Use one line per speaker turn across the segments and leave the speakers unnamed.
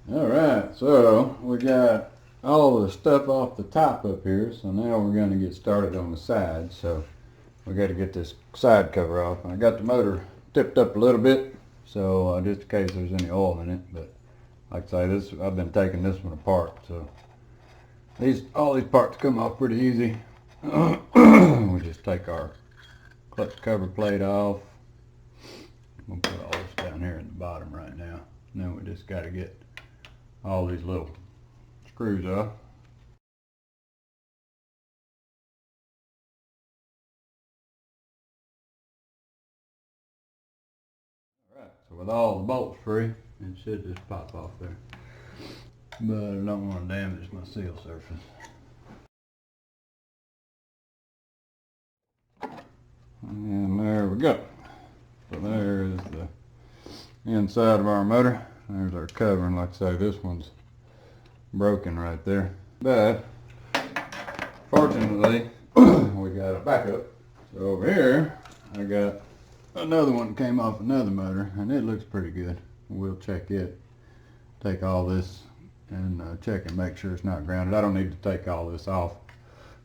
Alright, so we got all the stuff off the top up here, so now we're going to get started on the side. So we got to get this side cover off. I got the motor tipped up a little bit, so just in case there's any oil in it. But like I say, this I've been taking this one apart, so all these parts come off pretty easy. We just take our clutch cover plate off. We'll put all this down here in the bottom right now. And then we just got to get all these little screws off. Alright, so with all the bolts free, it should just pop off there. But I don't want to damage my seal surface. And there we go. So there is the inside of our motor. There's our cover, and like I say, this one's broken right there. But fortunately, we got a backup. So over here, I got another one that came off another motor, and it looks pretty good. We'll check it. Take all this and check and make sure it's not grounded. I don't need to take all this off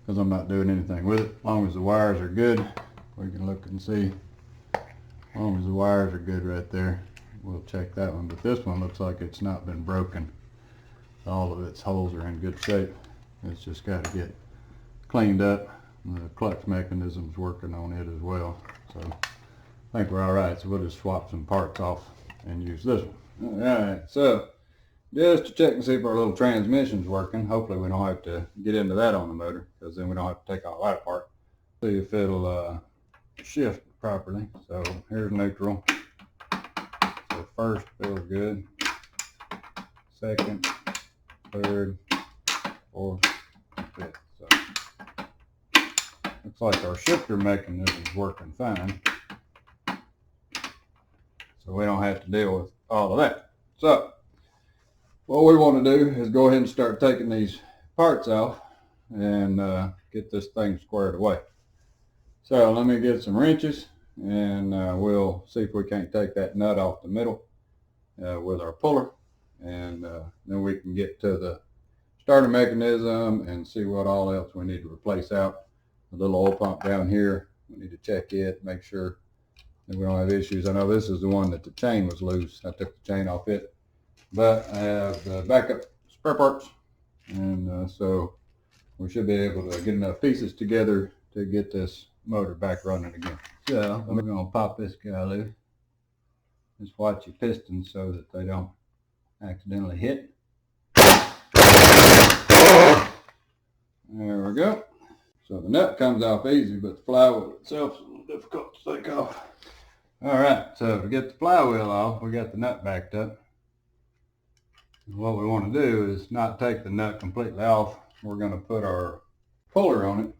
because I'm not doing anything with it. As long as the wires are good, we can look and see. As long as the wires are good right there, we'll check that one. But this one looks like it's not been broken. All of its holes are in good shape. It's just got to get cleaned up. The clutch mechanism's working on it as well. So I think we're all right. So we'll just swap some parts off and use this one. All right. So just to check and see if our little transmission's working. Hopefully we don't have to get into that on the motor, because then we don't have to take all that apart. See if it'll shift properly. So here's neutral. So first feels good. Second, third, fourth, fifth. So looks like our shifter mechanism is working fine. So we don't have to deal with all of that. So what we want to do is go ahead and start taking these parts off and get this thing squared away. So let me get some wrenches, and we'll see if we can't take that nut off the middle with our puller, and then we can get to the starter mechanism and see what all else we need to replace out. The little oil pump down here, we need to check it, make sure that we don't have issues. I know this is the one that the chain was loose. I took the chain off it, but I have the backup spare parts, and so we should be able to get enough pieces together to get this motor back running again. So we're going to pop this guy loose. Just watch your pistons so that they don't accidentally hit. There we go. So the nut comes off easy, but the flywheel itself is a little difficult to take off. All right, so to get the flywheel off, we got the nut backed up. And what we want to do is not take the nut completely off. We're going to put our puller on it.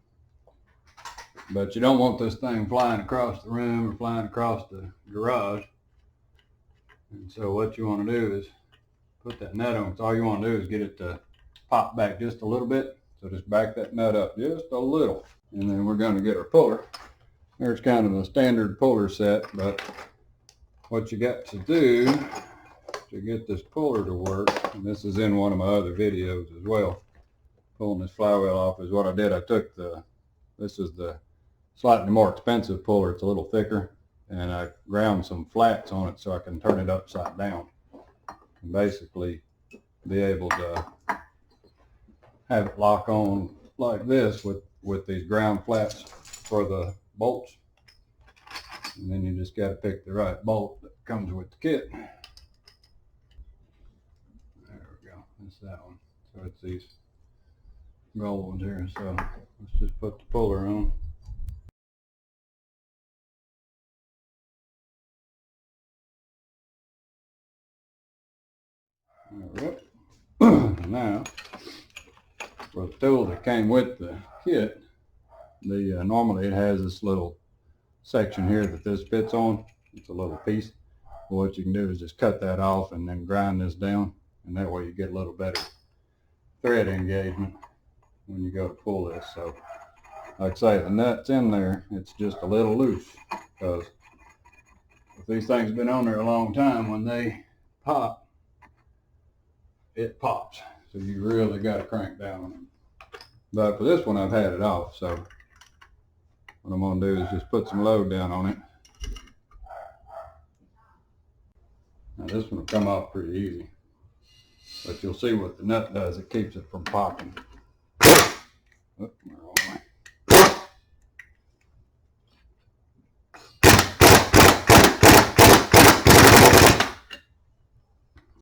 But you don't want this thing flying across the room or flying across the garage. And so what you want to do is put that nut on. So all you want to do is get it to pop back just a little bit. So just back that nut up just a little. And then we're going to get our puller. There's kind of a standard puller set, but what you got to do to get this puller to work, and this is in one of my other videos as well, pulling this flywheel off, is what I did. I took this is the slightly more expensive puller. It's a little thicker, and I ground some flats on it so I can turn it upside down and basically be able to have it lock on like this with these ground flats for the bolts. And then you just got to pick the right bolt that comes with the kit. There we go. That's that one. So it's these gold ones here. So let's just put the puller on. There we go. Now, for the tool that came with the kit, normally it has this little section here that this fits on. It's a little piece. Well, what you can do is just cut that off and then grind this down, and that way you get a little better thread engagement when you go to pull this. So like I say, the nut's in there, it's just a little loose, because if these things have been on there a long time, when they pop, it pops. So you really got to crank down on it. But for this one, I've had it off. So what I'm going to do is just put some load down on it. Now this one will come off pretty easy. But you'll see what the nut does. It keeps it from popping. Oops, wrong way.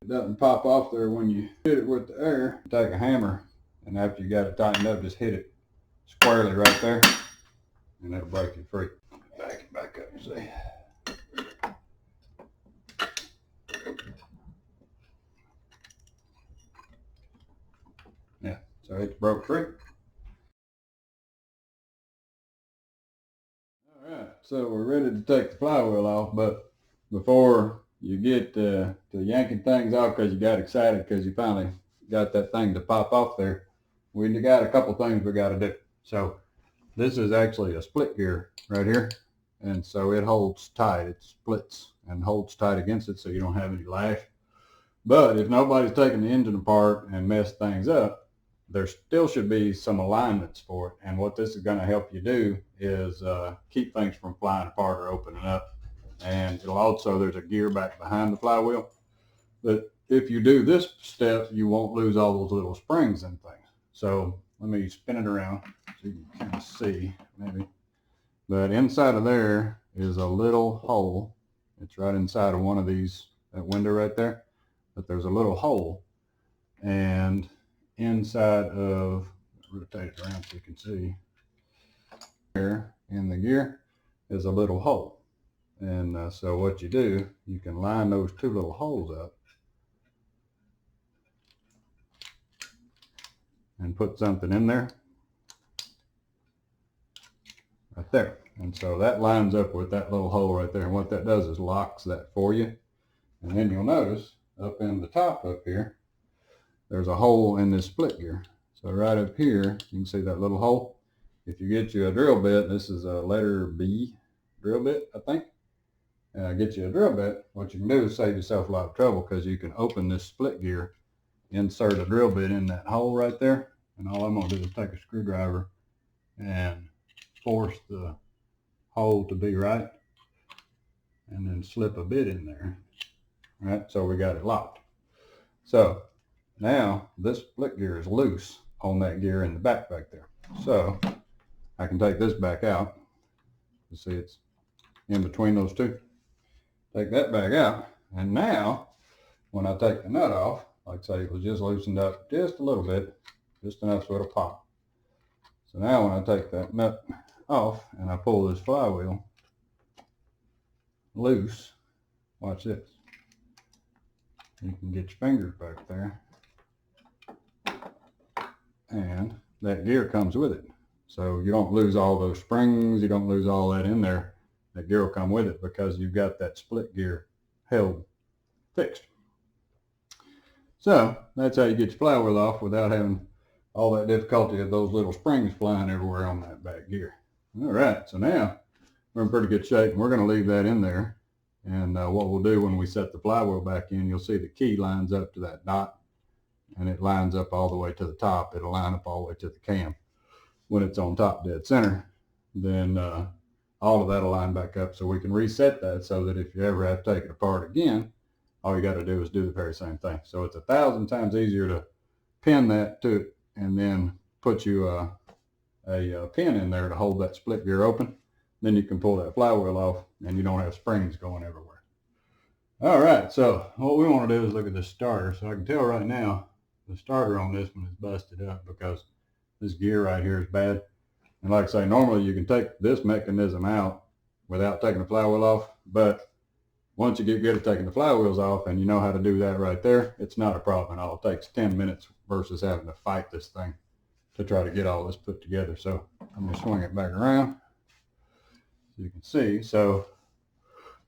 It doesn't pop off there when you hit it with the air. Take a hammer, and after you got it tightened up, just hit it squarely right there, and it'll break you free. Back it back up and see. Yeah, so it's broke free. All right, so we're ready to take the flywheel off, but before you get to yanking things off because you got excited because you finally got that thing to pop off there, we got a couple things we got to do. So this is actually a split gear right here, and so it holds tight. It splits and holds tight against it so you don't have any lash. But if nobody's taken the engine apart and messed things up, there still should be some alignments for it. And what this is going to help you do is keep things from flying apart or opening up. And it'll also, there's a gear back behind the flywheel. But if you do this step, you won't lose all those little springs and things. So let me spin it around so you can kind of see maybe. But inside of there is a little hole. It's right inside of one of these, that window right there. But there's a little hole. And inside of, rotate it around so you can see, there in the gear is a little hole. And so what you do, you can line those two little holes up and put something in there, right there. And so that lines up with that little hole right there. And what that does is locks that for you. And then you'll notice up in the top up here, there's a hole in this split gear. So right up here, you can see that little hole. If you get you a drill bit, this is a letter B drill bit, I think. Get you a drill bit, what you can do is save yourself a lot of trouble because you can open this split gear, insert a drill bit in that hole right there, and all I'm going to do is take a screwdriver and force the hole to be right, and then slip a bit in there. All right, so we got it locked. So now this split gear is loose on that gear in the back there. So I can take this back out. You see it's in between those two. Take that back out, and now when I take the nut off, like I say, it was just loosened up just a little bit, just enough so it'll pop. So now when I take that nut off and I pull this flywheel loose, watch this. You can get your fingers back there, and that gear comes with it. So you don't lose all those springs, you don't lose all that in there. That gear will come with it because you've got that split gear held fixed. So that's how you get your flywheel off without having all that difficulty of those little springs flying everywhere on that back gear. All right, so now we're in pretty good shape, and we're going to leave that in there. And what we'll do when we set the flywheel back in, you'll see the key lines up to that dot, and it lines up all the way to the top. It'll line up all the way to the cam. When it's on top dead center, then all of that will line back up, so we can reset that so that if you ever have to take it apart again, all you got to do is do the very same thing. So it's 1,000 times easier to pin that to it and then put you a pin in there to hold that split gear open. Then you can pull that flywheel off and you don't have springs going everywhere. All right, so what we want to do is look at the starter. So I can tell right now the starter on this one is busted up because this gear right here is bad. And like I say, normally you can take this mechanism out without taking the flywheel off, but once you get good at taking the flywheels off and you know how to do that right there, it's not a problem at all. It takes 10 minutes versus having to fight this thing to try to get all this put together. So I'm going to swing it back around so you can see. So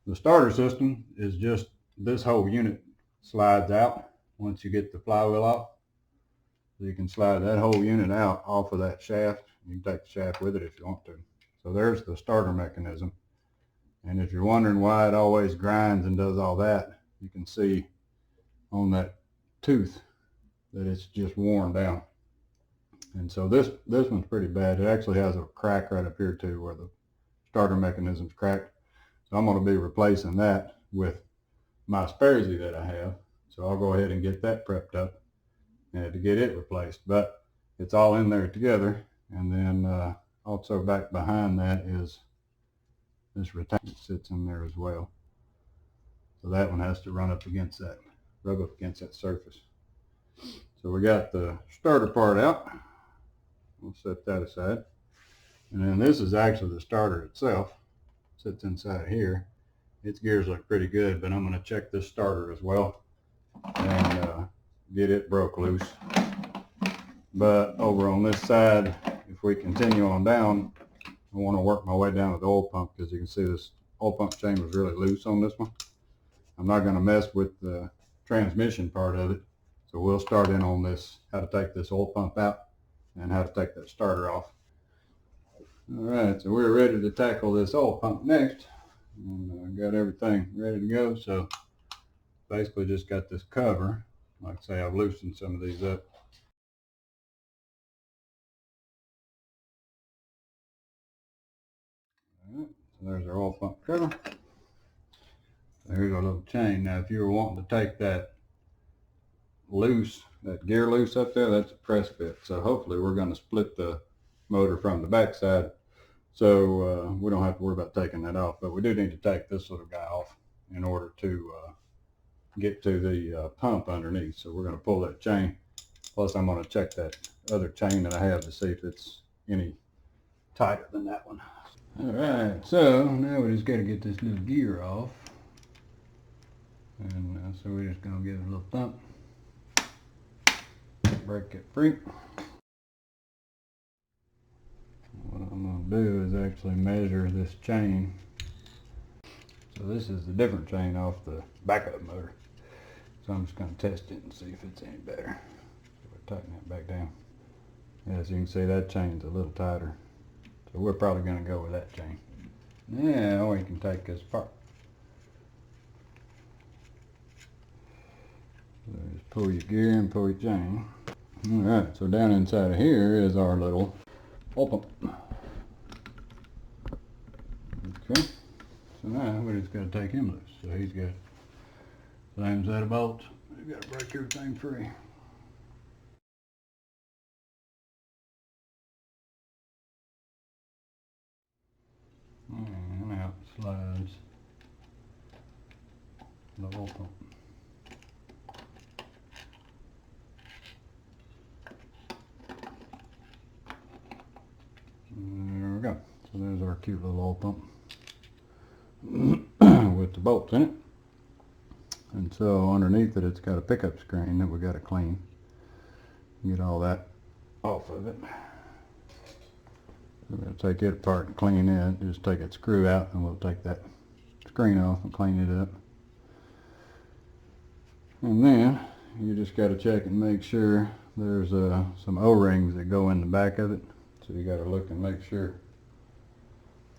the starter system is just this whole unit slides out once you get the flywheel off. So you can slide that whole unit out off of that shaft. You can take the shaft with it if you want to. So there's the starter mechanism. And if you're wondering why it always grinds and does all that, you can see on that tooth that it's just worn down. And so this one's pretty bad. It actually has a crack right up here too, where the starter mechanism's cracked. So I'm going to be replacing that with my sparesy that I have. So I'll go ahead and get that prepped up and to get it replaced. But it's all in there together. And then also back behind that is this retainer that sits in there as well. So that one has to run up against that, rub up against that surface. So we got the starter part out. We'll set that aside. And then this is actually the starter itself. It sits inside here. Its gears look pretty good, but I'm going to check this starter as well and get it broke loose. But over on this side, if we continue on down, I want to work my way down with the oil pump, because you can see this oil pump chain was really loose on this one. I'm not going to mess with the transmission part of it. So we'll start in on this, how to take this oil pump out and how to take that starter off. All right, so we're ready to tackle this oil pump next. And I got everything ready to go. So basically just got this cover. Like I say, I've loosened some of these up. All right, so there's our oil pump cover. So here's our little chain. Now if you were wanting to take that loose, that gear loose up there, that's a press fit. So hopefully we're going to split the motor from the backside, so we don't have to worry about taking that off. But we do need to take this little guy off in order to get to the pump underneath. So we're going to pull that chain. Plus I'm going to check that other chain that I have to see if it's any tighter than that one. All right, so now we just got to get this little gear off. And so we're just going to give it a little thump. Break it free. What I'm going to do is actually measure this chain. So this is the different chain off the backup motor. So I'm just going to test it and see if it's any better. So we'll tighten that back down. As you can see, that chain's a little tighter. So we're probably going to go with that chain. Now we can take this apart. So just pull your gear and pull your chain. Alright, so down inside of here is our little oil pump. Okay, so now we just got to take him loose. So he's got same set of bolts. We've got to break everything free. And out slides the oil pump. There we go. So there's our cute little oil pump with the bolts in it. And so underneath it, it's got a pickup screen that we got to clean. Get all that off of it. We're going to take it apart and clean it. Just take that screw out and we'll take that screen off and clean it up. And then you just got to check and make sure there's some O-rings that go in the back of it. So you got to look and make sure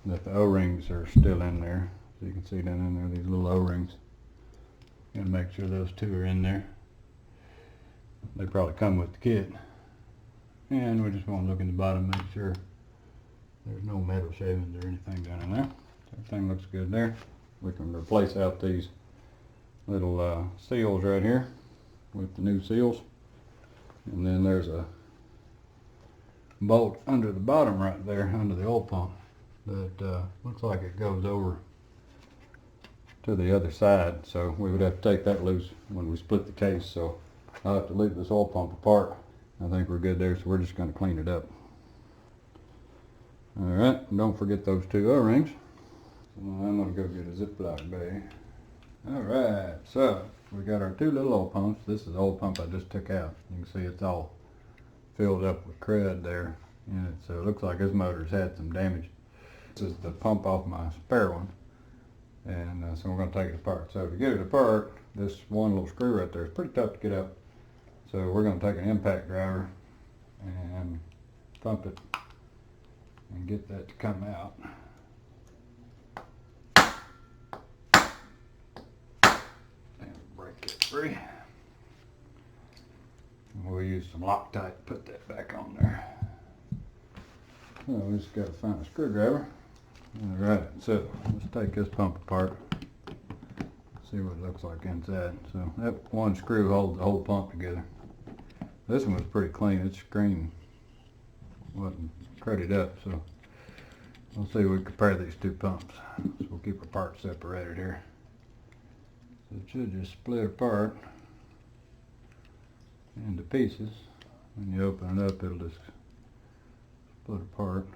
that the O-rings are still in there. So you can see down in there these little O-rings. You got to make sure those two are in there. They probably come with the kit. And we just want to look in the bottom, make sure there's no metal shavings or anything down in there. So everything looks good there. We can replace out these little seals right here with the new seals. And then there's a bolt under the bottom right there, under the oil pump, that looks like it goes over to the other side. So we would have to take that loose when we split the case. So I'll have to leave this oil pump apart. I think we're good there, so we're just going to clean it up. Alright, don't forget those two O-rings. So I'm going to go get a Ziploc bag. Alright, so we got our two little oil pumps. This is the oil pump I just took out. You can see it's all filled up with crud there in it, so it looks like this motor's had some damage. This is the pump off my spare one, and so we're going to take it apart. So to get it apart, this one little screw right there is pretty tough to get up. So we're going to take an impact driver and thump it and get that to come out. And break it free. And use some Loctite to put that back on there. Well, we just got to find a screwdriver. Alright, so let's take this pump apart. See what it looks like inside. So that one screw holds the whole pump together. This one was pretty clean. Its screen wasn't crated up, so we'll see if we compare these two pumps. So we'll keep our parts separated here. So it should just split apart into pieces. When you open it up, it'll just split apart.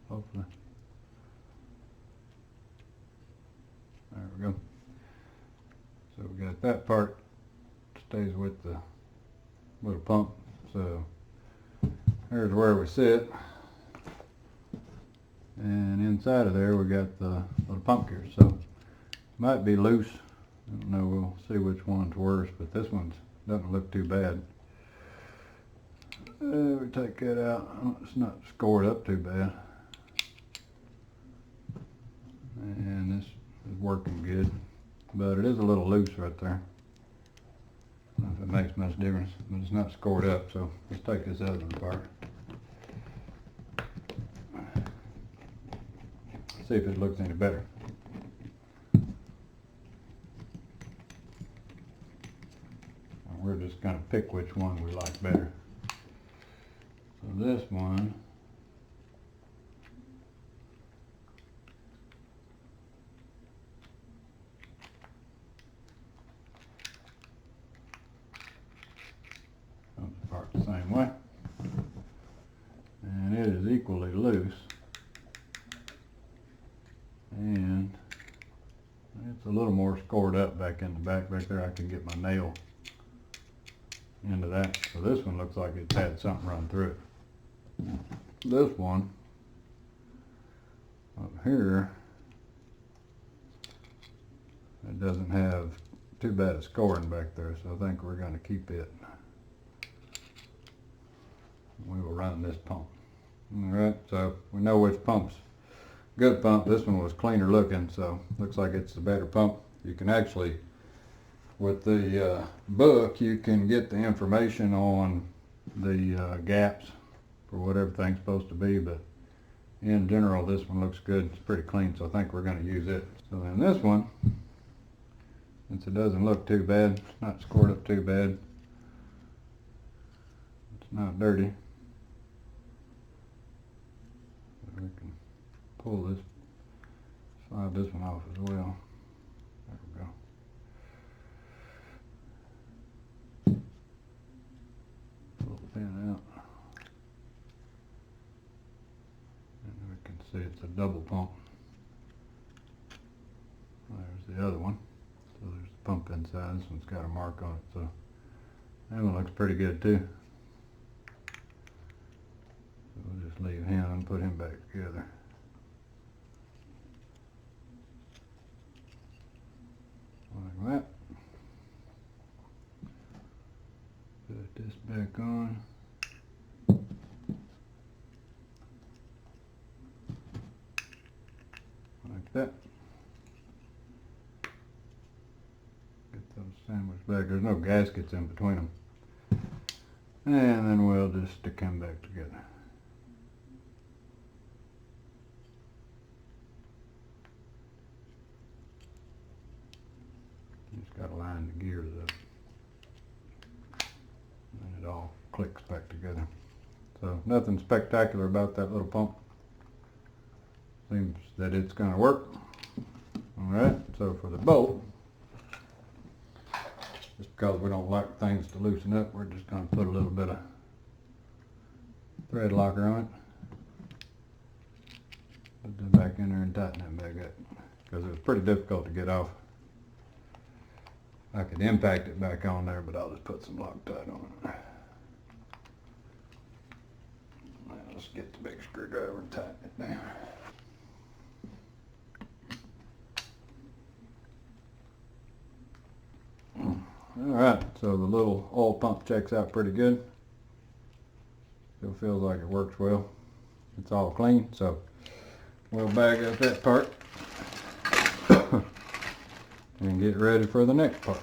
Hopefully. There we go. So we got that part stays with the little pump. So here's where we sit. And inside of there we got the little pump gear. So it might be loose. I don't know, we'll see which one's worse, but this one doesn't look too bad. We take that out. It's not scored up too bad. And this is working good, but it is a little loose right there. I don't know if it makes much difference, but it's not scored up, so let's take this other one apart. See if it looks any better. We're just going to pick which one we like better. So this one, comes apart the same way, and it is equally loose, and it's a little more scored up back in the back there. I can get my nail into that. So this one looks like it's had something run through it. This one up here, it doesn't have too bad a scoring back there, so I think we're going to keep it. We will run this pump. Alright, so we know which pump's good pump. This one was cleaner looking, so looks like it's the better pump. You can actually, with the book, you can get the information on the gaps for what everything's supposed to be, but in general this one looks good. It's pretty clean, so I think we're going to use it. So then this one, since it doesn't look too bad, it's not scored up too bad, it's not dirty, we can pull this, slide this one off as well. There we go. Pull the pin out. And we can see it's a double pump. There's the other one. So there's the pump inside. This one's got a mark on it. So that one looks pretty good too. So we'll just leave him and put him back together. Like that. Put this back on. Like that. Get those sandwiched back. There's no gaskets in between them. And then we'll just stick them back together. Just got to line the gears up. And it all clicks back together. So nothing spectacular about that little pump. Seems that it's going to work. Alright, so for the bolt, just because we don't like things to loosen up, we're just going to put a little bit of thread locker on it. Put that back in there and tighten that back up, because it was pretty difficult to get off. I could impact it back on there, but I'll just put some Loctite on it. Now let's get the big screwdriver and tighten it down. Alright, so the little oil pump checks out pretty good. Still feels like it works well. It's all clean, so we'll bag up that part and get ready for the next part.